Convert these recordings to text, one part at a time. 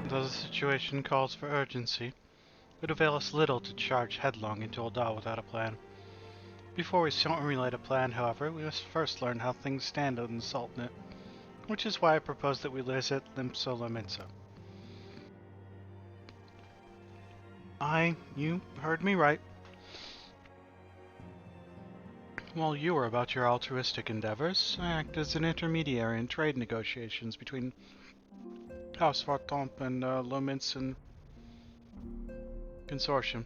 Though the situation calls for urgency, it would avail us little to charge headlong into Ul'dah without a plan. Before we formulate a plan, however, we must first learn how things stand in the Sultanate, which is why I propose that we visit Limso-Lominsa. You heard me right. While you were about your altruistic endeavors, I act as an intermediary in trade negotiations between House Vartomp and Lominsan Consortium.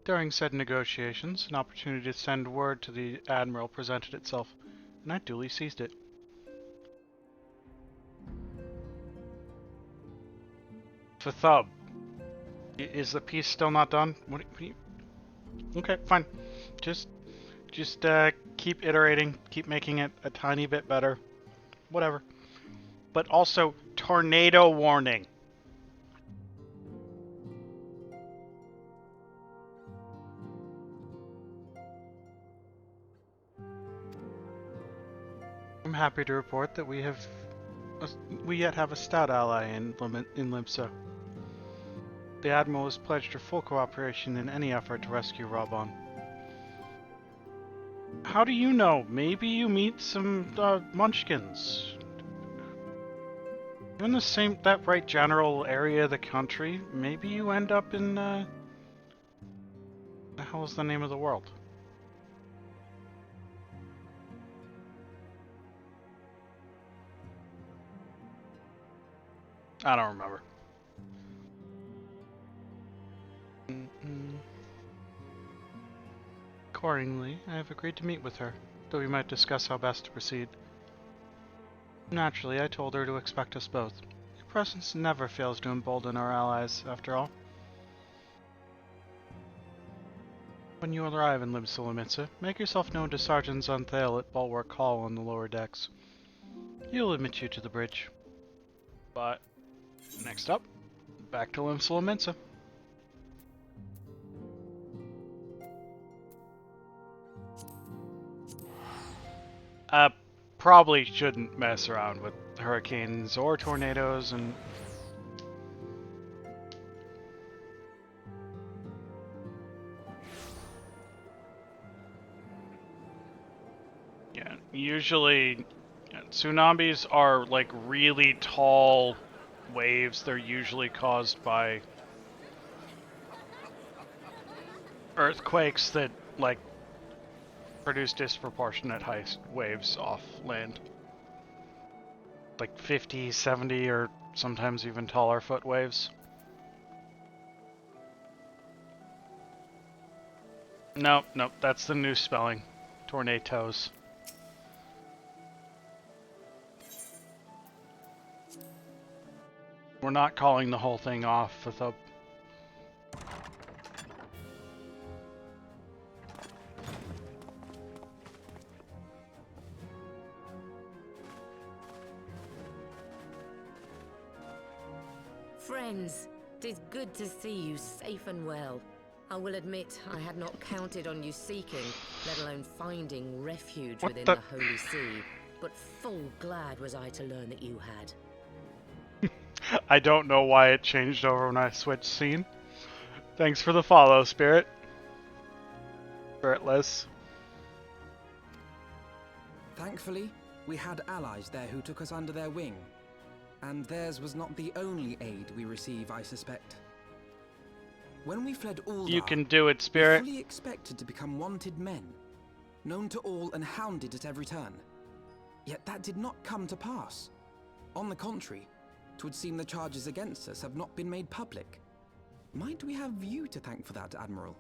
During said negotiations, an opportunity to send word to the Admiral presented itself, and I duly seized it. Fathub, is the piece still not done? What do you... Okay, fine. Just keep iterating, keep making it a tiny bit better. Whatever. But also, tornado warning. I'm happy to report that we yet have a stout ally in Limsa. The Admiral has pledged her full cooperation in any effort to rescue Raubon. How do you know? Maybe you meet some munchkins. You're in that right general area of the country. Maybe you end up in the hell is the name of the world? I don't remember. Accordingly, I have agreed to meet with her, though we might discuss how best to proceed. Naturally, I told her to expect us both. Your presence never fails to embolden our allies, after all. When you arrive in Limsa-Lominsa, make yourself known to Sergeant Zanthale at Bulwark Hall on the lower decks. He'll admit you to the bridge. But, next up, back to Limsa-Lominsa. Probably shouldn't mess around with hurricanes or tornadoes and... Yeah, usually tsunamis are like really tall waves. They're usually caused by earthquakes that like produce disproportionate height waves off land. Like 50, 70, or sometimes even taller foot waves. Nope, that's the new spelling. Tornadoes. We're not calling the whole thing off with a... Friends, 'tis good to see you safe and well. I will admit I had not counted on you seeking, let alone finding refuge within the Holy See, but full glad was I to learn that you had. I don't know why it changed over when I switched scene. Thanks for the follow, Spirit. Spiritless. Thankfully, we had allies there who took us under their wing. And theirs was not the only aid we receive, I suspect. When we fled Ul'dah, you can do it, Spirit. We fully expected to become wanted men, known to all and hounded at every turn. Yet that did not come to pass. On the contrary, 'twould seem the charges against us have not been made public. Might we have you to thank for that, Admiral?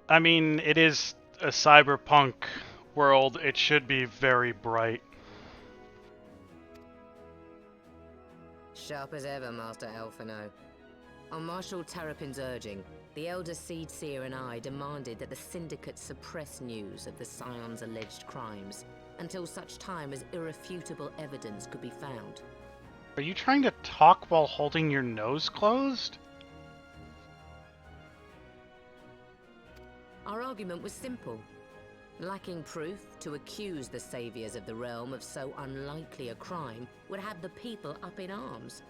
I mean, it is a cyberpunk world. It should be very bright. Sharp as ever, Master Elfino. On Marshal Terrapin's urging, the Elder Seed Seer and I demanded that the Syndicate suppress news of the Scion's alleged crimes until such time as irrefutable evidence could be found. Are you trying to talk while holding your nose closed? Our argument was simple. Lacking proof, to accuse the saviors of the realm of so unlikely a crime would have the people up in arms.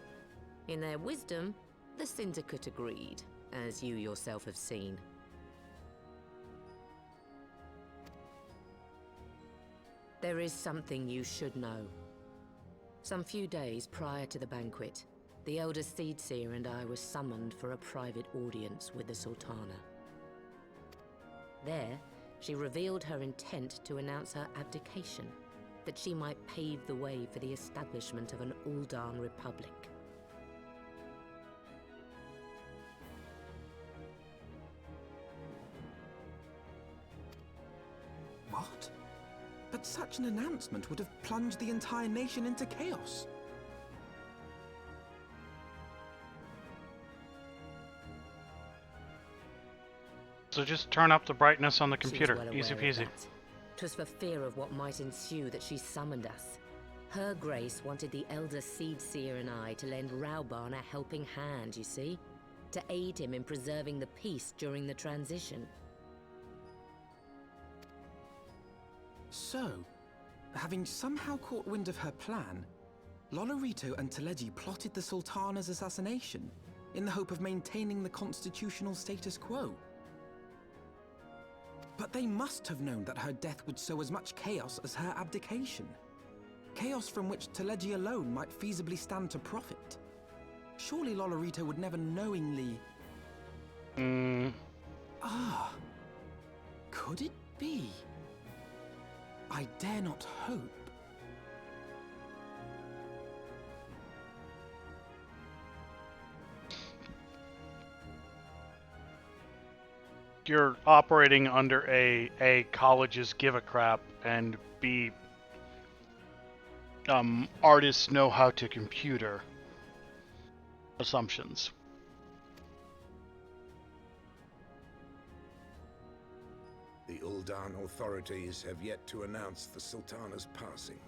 In their wisdom, the Syndicate agreed, as you yourself have seen. There is something you should know. Some few days prior to the banquet, the Elder Seedseer and I were summoned for a private audience with the Sultana. There, she revealed her intent to announce her abdication, that she might pave the way for the establishment of an Uldan Republic. What? But such an announcement would have plunged the entire nation into chaos. So just turn up the brightness on the She was computer. well aware Easy of peasy. that. 'Twas for fear of what might ensue that she summoned us. Her Grace wanted the Elder Seedseer and I to lend Rauban a helping hand, you see? To aid him in preserving the peace during the transition. So, having somehow caught wind of her plan, Lolorito and Teleji plotted the Sultana's assassination in the hope of maintaining the constitutional status quo. But they must have known that her death would sow as much chaos as her abdication. Chaos from which Teleji alone might feasibly stand to profit. Surely Lolorito would never knowingly... Ah, could it be? I dare not hope. You're operating under A, colleges give a crap, and B, artists know how to computer assumptions. The Uldan authorities have yet to announce the Sultana's passing.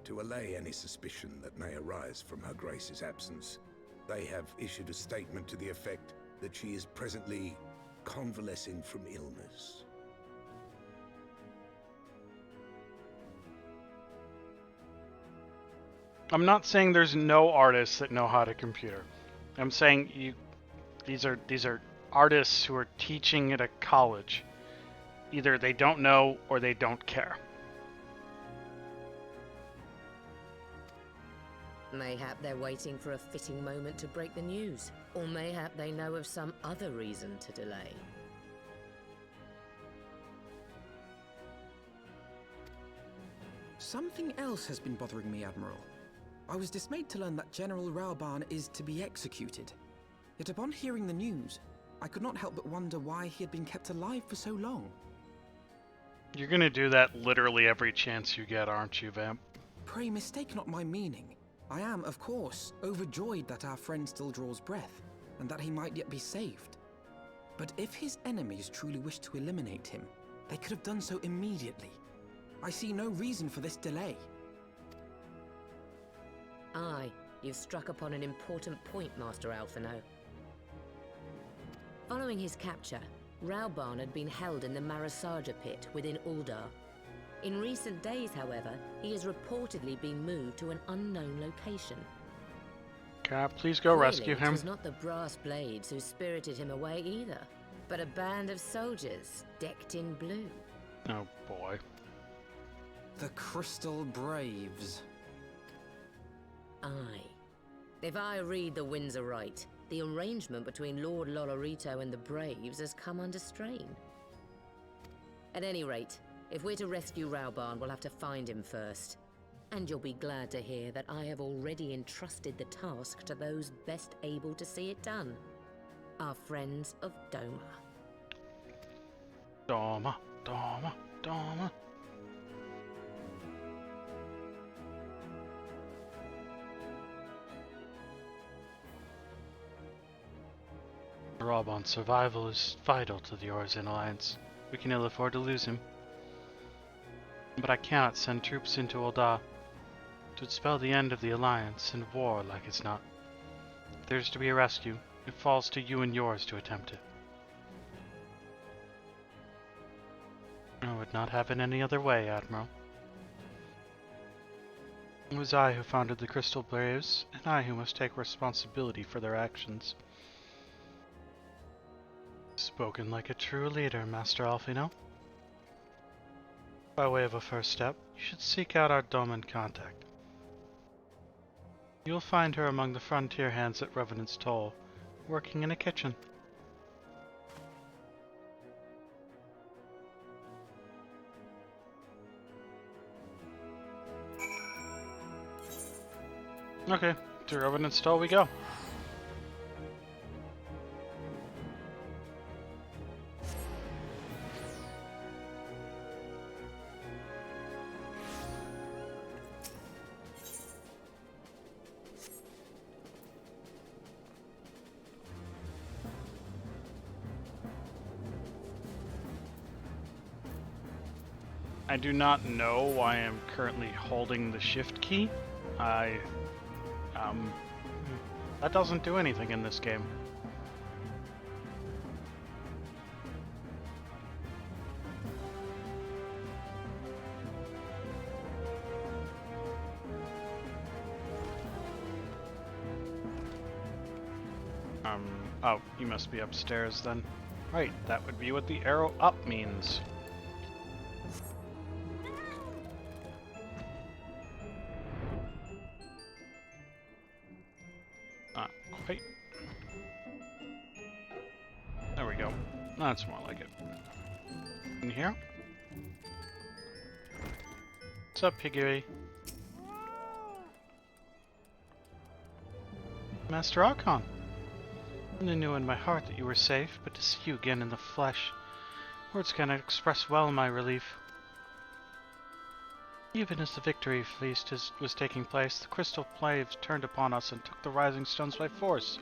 To allay any suspicion that may arise from Her Grace's absence, they have issued a statement to the effect that she is presently convalescing from illness. I'm not saying there's no artists that know how to computer. I'm saying these are artists who are teaching at a college. Either they don't know or they don't care. Mayhap they're waiting for a fitting moment to break the news. Or mayhap they know of some other reason to delay. Something else has been bothering me, Admiral. I was dismayed to learn that General Rauban is to be executed. Yet upon hearing the news, I could not help but wonder why he had been kept alive for so long. You're gonna do that literally every chance you get, aren't you, Vamp? Pray mistake not my meaning. I am, of course, overjoyed that our friend still draws breath, and that he might yet be saved. But if his enemies truly wished to eliminate him, they could have done so immediately. I see no reason for this delay. Aye, you've struck upon an important point, Master Alphino. Following his capture, Rauban had been held in the Marasaja pit within Uldar. In recent days, however, he has reportedly been moved to an unknown location. Cap, please go rescue It him. was not the Brass Blades who spirited him away either, but a band of soldiers decked in blue. Oh boy. The Crystal Braves. Aye. If I read the winds aright, the arrangement between Lord Lolorito and the Braves has come under strain. At any rate, if we're to rescue Rauban, we'll have to find him first. And you'll be glad to hear that I have already entrusted the task to those best able to see it done. Our friends of Doma. Doma, Doma, Doma. Rauban's survival is vital to the Orzen Alliance. We can ill afford to lose him. But I cannot send troops into Ul'dah. It would spell the end of the Alliance and war like it's not. If there's to be a rescue, it falls to you and yours to attempt it. I would not have it any other way, Admiral. It was I who founded the Crystal Braves, and I who must take responsibility for their actions. Spoken like a true leader, Master Alfino. By way of a first step, you should seek out our Doman contact. You will find her among the frontier hands at Revenant's Toll, working in a kitchen. Okay, to Revenant's Toll we go. I do not know why I'm currently holding the shift key. That doesn't do anything in this game. Oh, you must be upstairs then. Right, that would be what the arrow up means. Quite. There we go. That's more like it. In here? What's up, Piggy? Master Archon! I knew in my heart that you were safe, but to see you again in the flesh, words cannot express well my relief. Even as the victory feast was taking place, the Crystal Braves turned upon us and took the Rising Stones by force.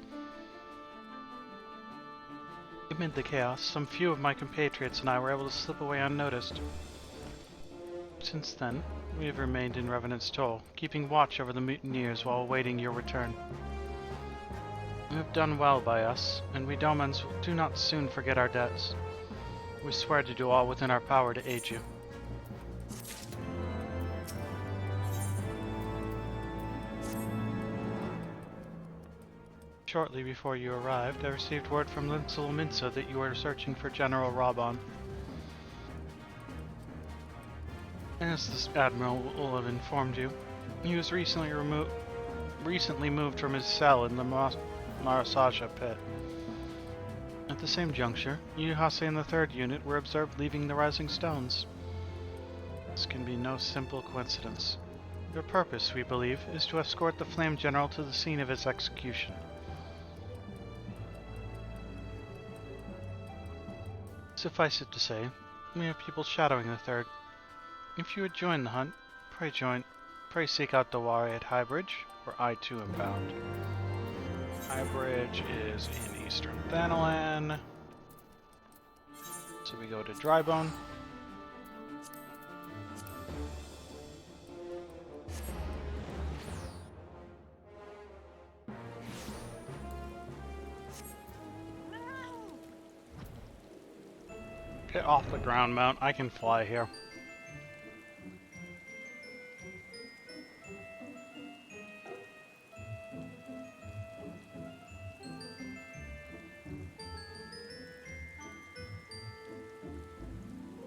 Amid the chaos, some few of my compatriots and I were able to slip away unnoticed. Since then, we have remained in Revenant's Toll, keeping watch over the mutineers while awaiting your return. You have done well by us, and we Domans do not soon forget our debts. We swear to do all within our power to aid you. Shortly before you arrived, I received word from Linsel Minsa that you were searching for General Raban. As the Admiral will have informed you, he was recently moved from his cell in the Marasaja pit. At the same juncture, you, Hase, and the 3rd Unit were observed leaving the Rising Stones. This can be no simple coincidence. Your purpose, we believe, is to escort the Flame General to the scene of his execution. Suffice it to say, we have people shadowing the 3rd. If you would join the hunt, pray seek out Dawari at Highbridge, where I too am bound. Highbridge is in Eastern Thanalan. So we go to Drybone. Get off the ground, Mount. I can fly here.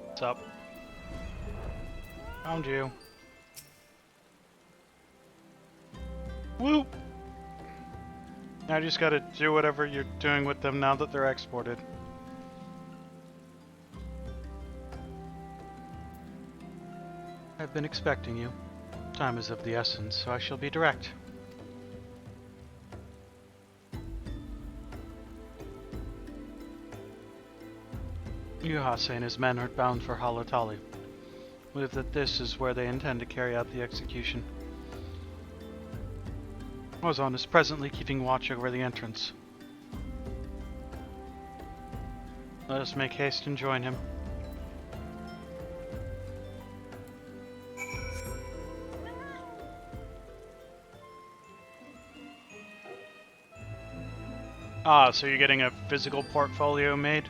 What's up? Found you. Woo! Now I just gotta do whatever you're doing with them now that they're exported. I've been expecting you. Time is of the essence, so I shall be direct. Yuhase and his men are bound for Halatali. Believe that this is where they intend to carry out the execution. Ozon is presently keeping watch over the entrance. Let us make haste and join him. Ah, so you're getting a physical portfolio made?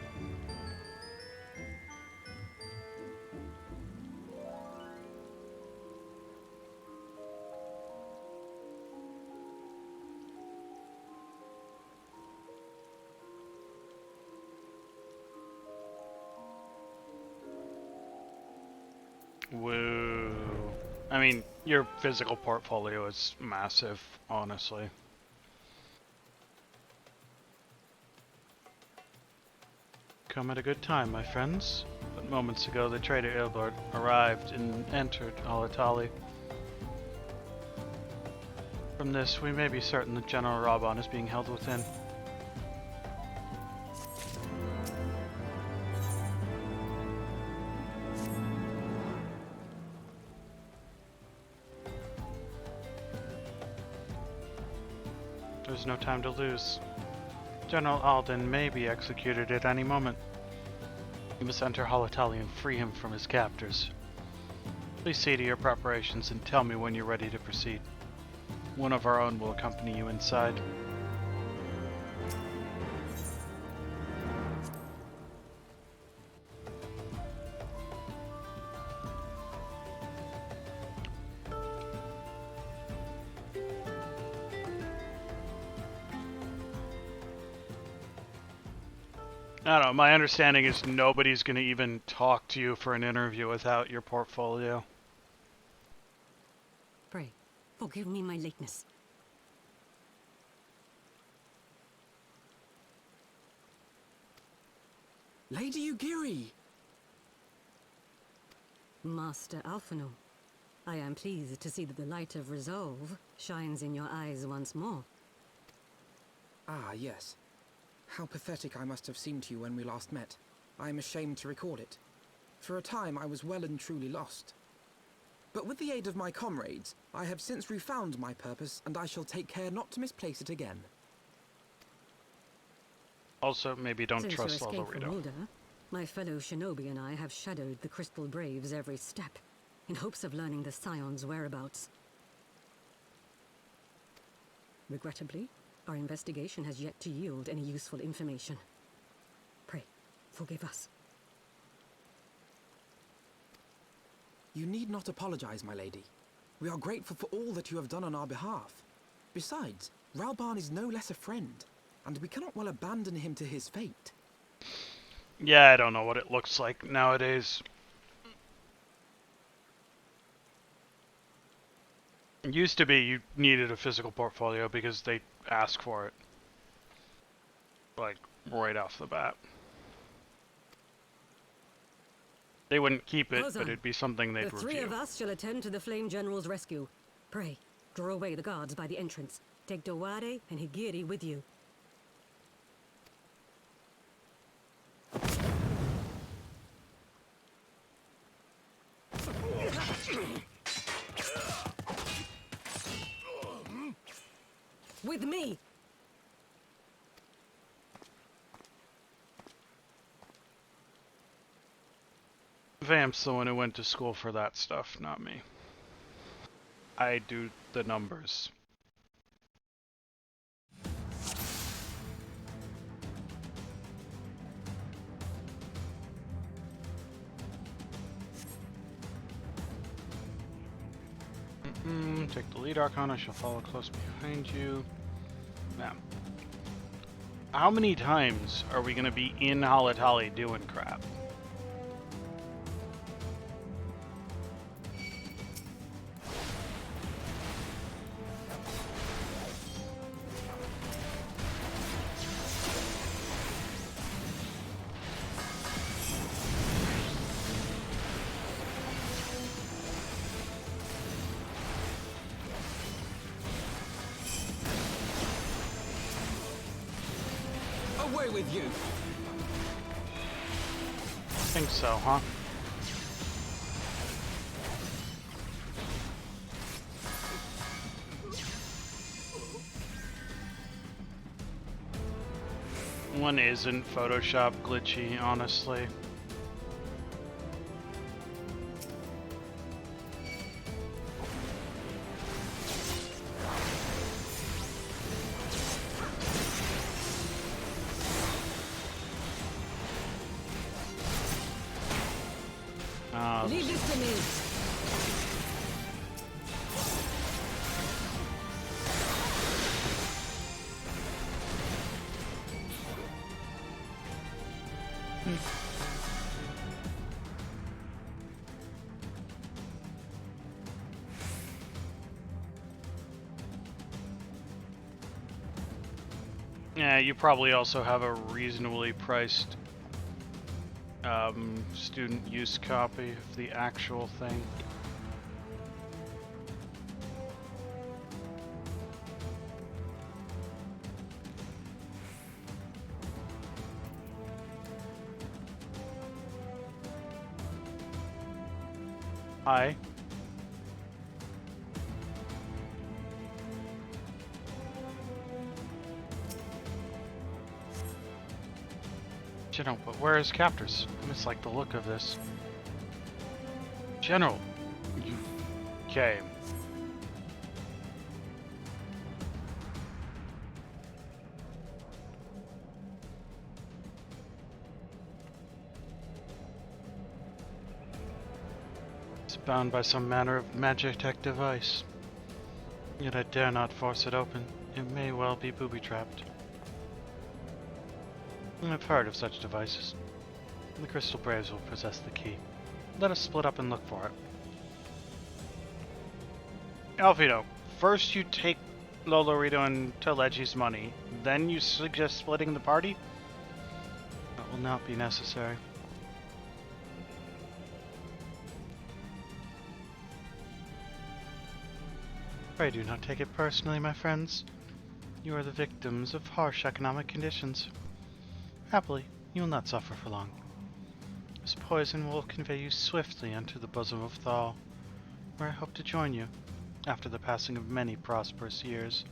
Woo. I mean, your physical portfolio is massive, honestly. Come at a good time, my friends. But moments ago, the traitor Ilbord arrived and entered Alatali. From this, we may be certain that General Raban is being held within. There's no time to lose. General Alden may be executed at any moment. You must enter Halatali and free him from his captors. Please see to your preparations and tell me when you're ready to proceed. One of our own will accompany you inside. I don't know, my understanding is nobody's going to even talk to you for an interview without your portfolio. Pray, forgive me my lateness. Lady Ugiri! Master Alphino, I am pleased to see that the light of resolve shines in your eyes once more. Ah, yes. How pathetic I must have seemed to you when we last met. I am ashamed to record it. For a time I was well and truly lost. But with the aid of my comrades, I have since refound my purpose, and I shall take care not to misplace it again. Also, maybe don't Since trust your escape from Lolorito. Ulda, my fellow shinobi and I have shadowed the Crystal Braves every step, in hopes of learning the Scion's whereabouts. Regrettably, our investigation has yet to yield any useful information. Pray, forgive us. You need not apologize, my lady. We are grateful for all that you have done on our behalf. Besides, Ralban is no less a friend, and we cannot well abandon him to his fate. Yeah, I don't know what it looks like nowadays. It used to be you needed a physical portfolio because they ask for it. Like, right off the bat. They wouldn't keep it, but it'd be something they'd The three review. of us shall attend to the Flame General's rescue. Pray, draw away the guards by the entrance. Take Dowade and Higiri with you. With me! Vamp's the one who went to school for that stuff, not me. I do the numbers. Take the lead, Archon. I shall follow close behind you. Now, how many times are we going to be in Halatali doing crap? Away with you! I think so, huh? One isn't Photoshop glitchy, honestly. Leave this to me! You probably also have a reasonably priced student use copy of the actual thing. Hi. General, but where are his captors? I mislike the look of this. General, you came. It's bound by some manner of magitech device. Yet I dare not force it open. It may well be booby-trapped. I've heard of such devices. The Crystal Braves will possess the key. Let us split up and look for it. Alfino, first you take Lolorito and Telegi's money, then you suggest splitting the party? That will not be necessary. Pray do not take it personally, my friends. You are the victims of harsh economic conditions. Happily, you will not suffer for long. This poison will convey you swiftly into the bosom of Thal, where I hope to join you, after the passing of many prosperous years.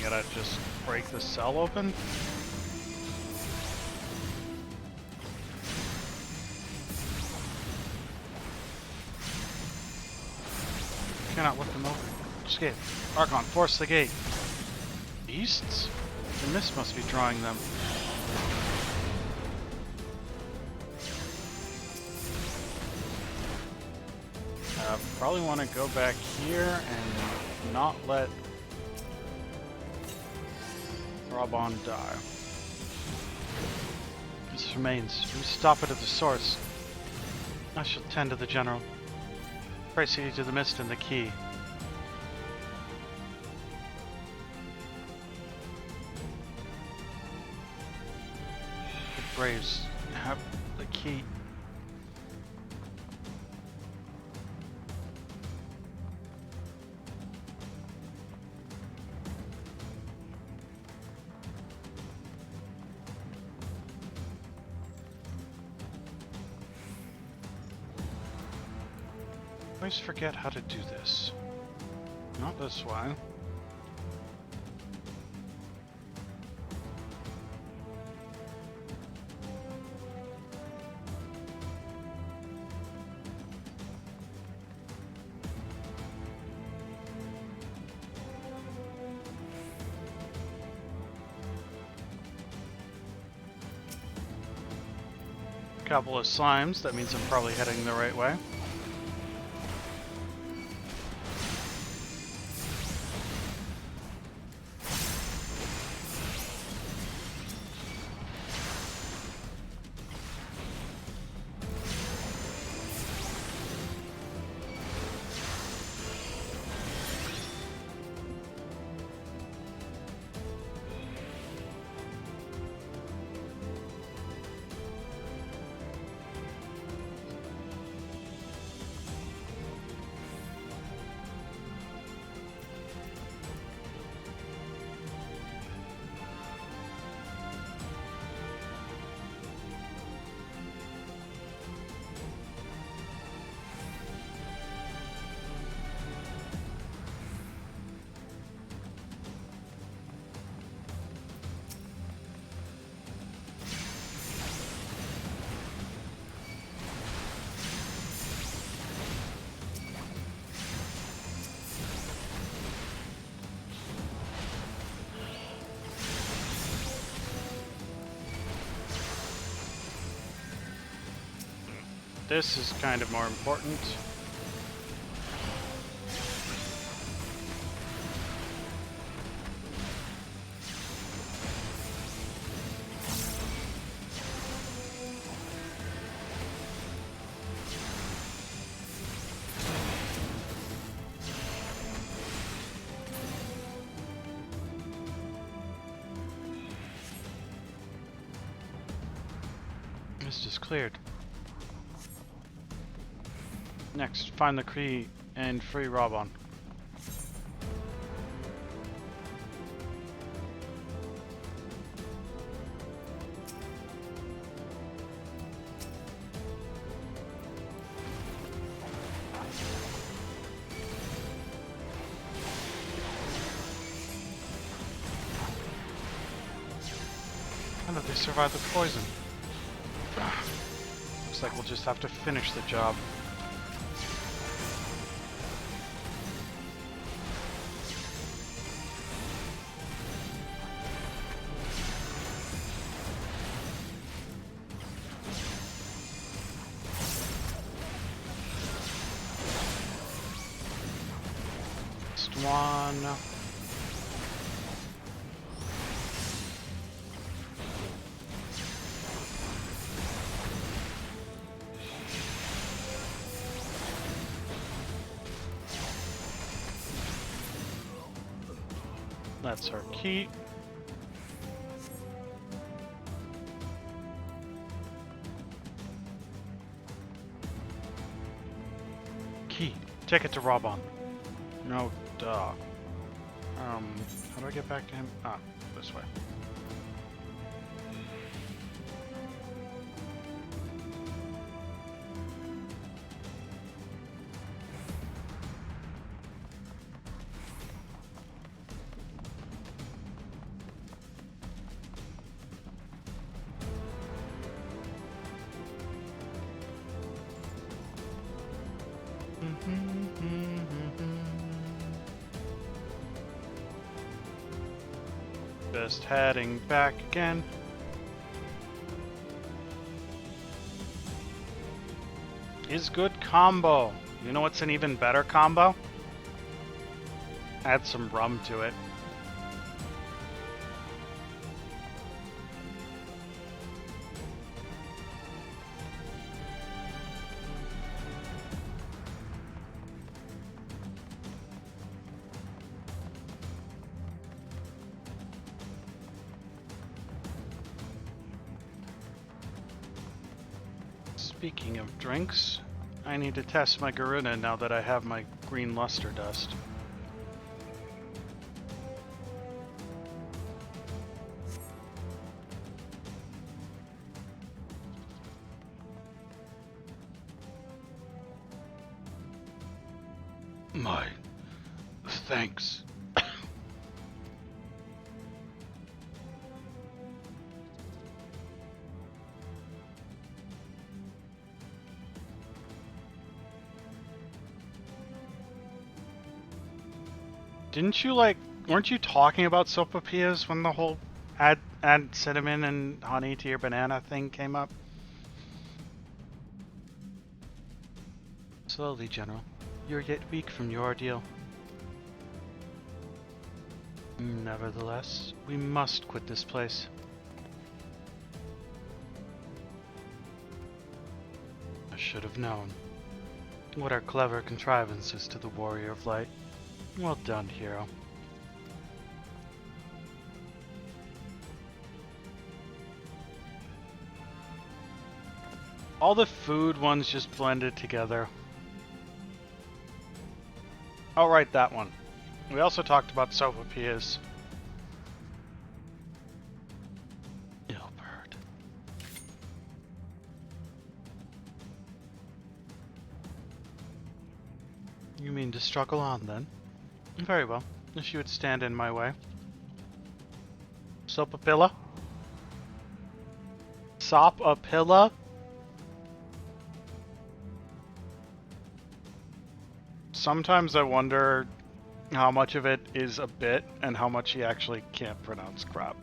Gotta just break the cell open? Cannot lift them open. Escape. Archon, force the gate. Beasts? The mist must be drawing them. Probably want to go back here and not let Rabon die. This remains. We stop it at the source. I shall tend to the general. Pray see to the mist and the key. The Braves have the key. I always forget how to do this. Not this way. Couple of slimes, that means I'm probably heading the right way. this is kind of more important. Mist is cleared. Next, find the Kree and free Robon. How did they survive the poison? Looks like we'll just have to finish the job. Just one. That's our key. Key. Take it to Robon. No, duh. How do I get back to him? Ah, this way. Just heading back again. Is good combo. You know what's an even better combo? Add some rum to it. Speaking of drinks, I need to test my Garuna now that I have my green luster dust. My thanks. Didn't you weren't you talking about sopapillas when the whole add cinnamon and honey to your banana thing came up? Slowly, General. You're yet weak from your ordeal. Nevertheless, we must quit this place. I should have known. What are clever contrivances to the Warrior of Light? Well done, hero. All the food ones just blended together. I'll write that one. We also talked about sopapillas. Ill bird. You mean to struggle on, then? Very well, if you would stand in my way. Sopapilla? Sopapilla? Sometimes I wonder how much of it is a bit and how much he actually can't pronounce crap.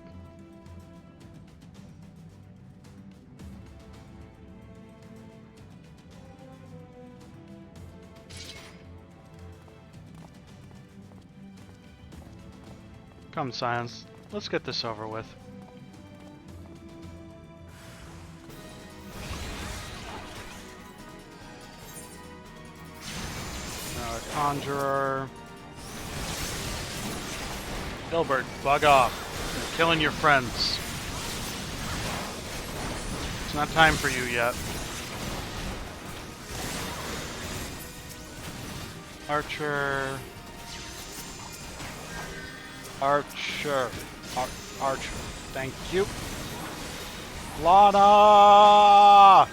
Come, Science. Let's get this over with. Now a Conjurer. Gilbert, bug off. You're killing your friends. It's not time for you yet. Archer. Archer. Archer. Thank you. Lana! I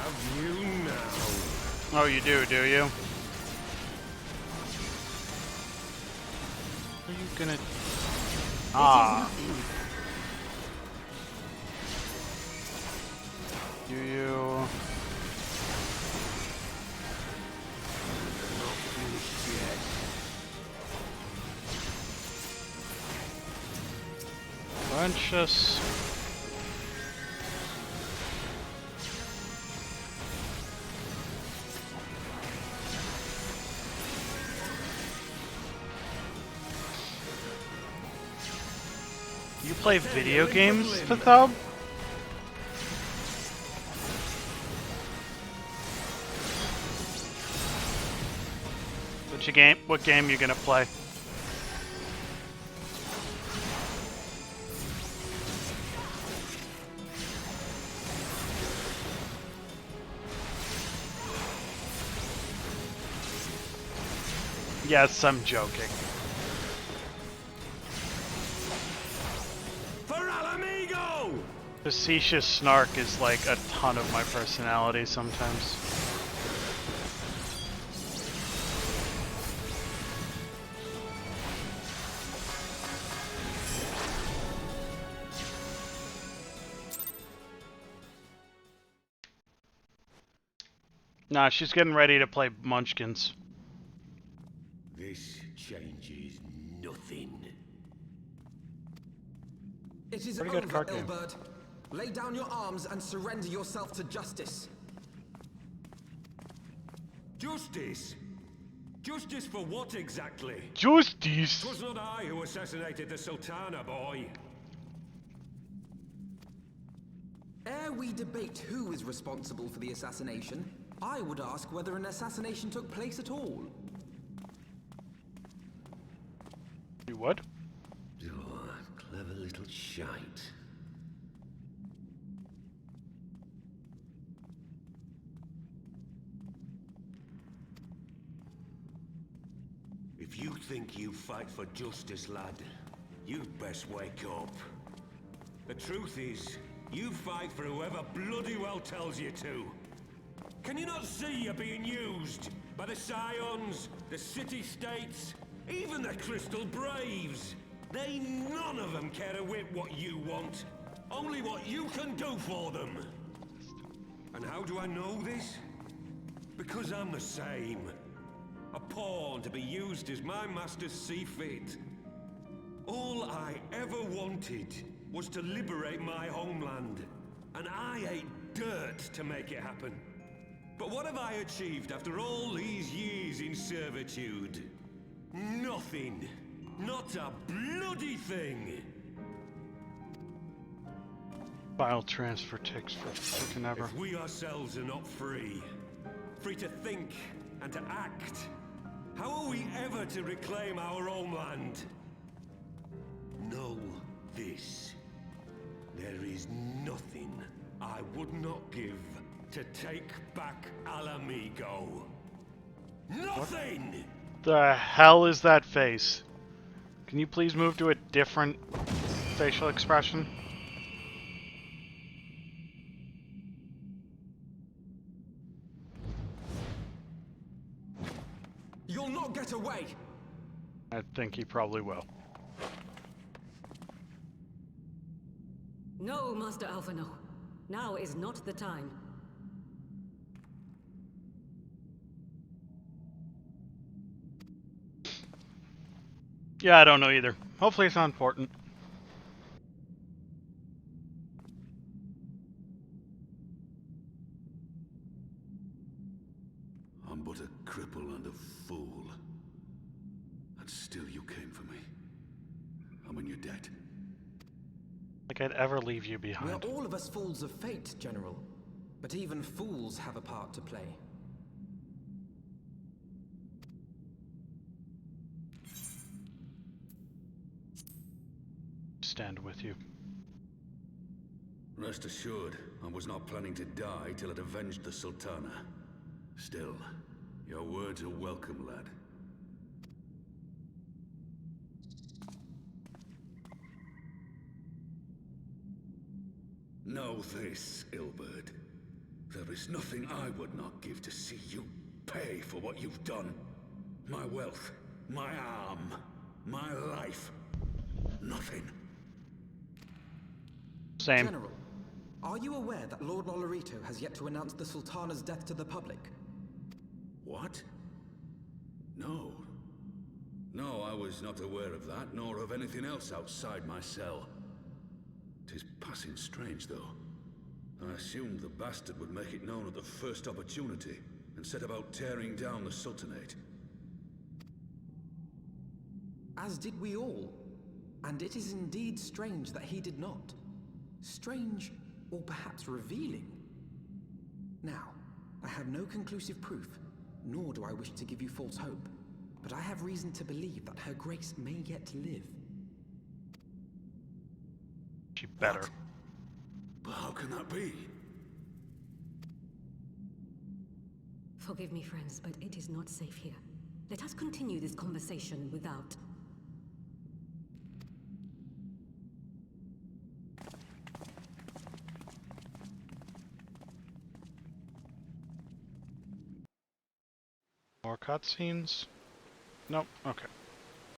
have you now. Oh, you do you? Are you gonna... Ah. Do you... Bunches. You play video games, Fathab? What game you gonna play? Yes, I'm joking. For Alamigo! Facetious snark is like a ton of my personality sometimes. Nah, she's getting ready to play Munchkins. This changes nothing. It is Pretty good over, card game. Ilberd. Lay down your arms and surrender yourself to justice. Justice? Justice for what exactly? Justice! 'Twas not I who assassinated the Sultana, boy. Ere we debate who is responsible for the assassination, I would ask whether an assassination took place at all. You would? Oh, clever little shite. If you think you fight for justice, lad, you'd best wake up. The truth is, you fight for whoever bloody well tells you to. Can you not see you're being used by the Scions, the City-States, even the Crystal Braves? They none of them care a whit what you want, only what you can do for them. And how do I know this? Because I'm the same. A pawn to be used as my masters see fit. All I ever wanted was to liberate my homeland, and I ate dirt to make it happen. But what have I achieved after all these years in servitude? Nothing. Not a bloody thing. File transfer takes for freaking ever. If we ourselves are not free, free to think and to act, how are we ever to reclaim our homeland? Know this. There is nothing I would not give to take back Alamigo. Nothing! The hell is that face? Can you please move to a different facial expression? You'll not get away! I think he probably will. No, Master Alphano. Now is not the time. Yeah, I don't know either. Hopefully it's not important. I'm but a cripple and a fool. And still you came for me. and when you're dead. Like I'd ever leave you We are behind. all of us fools of fate, General. But even fools have a part to play. Stand with you. Rest assured, I was not planning to die till I'd avenged the Sultana. Still, your words are welcome, lad. Know this, Ilberd. There is nothing I would not give to see you pay for what you've done. My wealth, my arm, my life. Nothing. Same. General, are you aware that Lord Lolorito has yet to announce the Sultana's death to the public? What? No. No, I was not aware of that, nor of anything else outside my cell. 'Tis passing strange, though. I assumed the bastard would make it known at the first opportunity, and set about tearing down the Sultanate. As did we all. And it is indeed strange that he did not. Strange, or perhaps revealing. Now, I have no conclusive proof, nor do I wish to give you false hope, but I have reason to believe that Her Grace may yet live. She better. What? But how can that be? Forgive me, friends, but it is not safe here. Let us continue this conversation without... More cutscenes? Nope. Okay.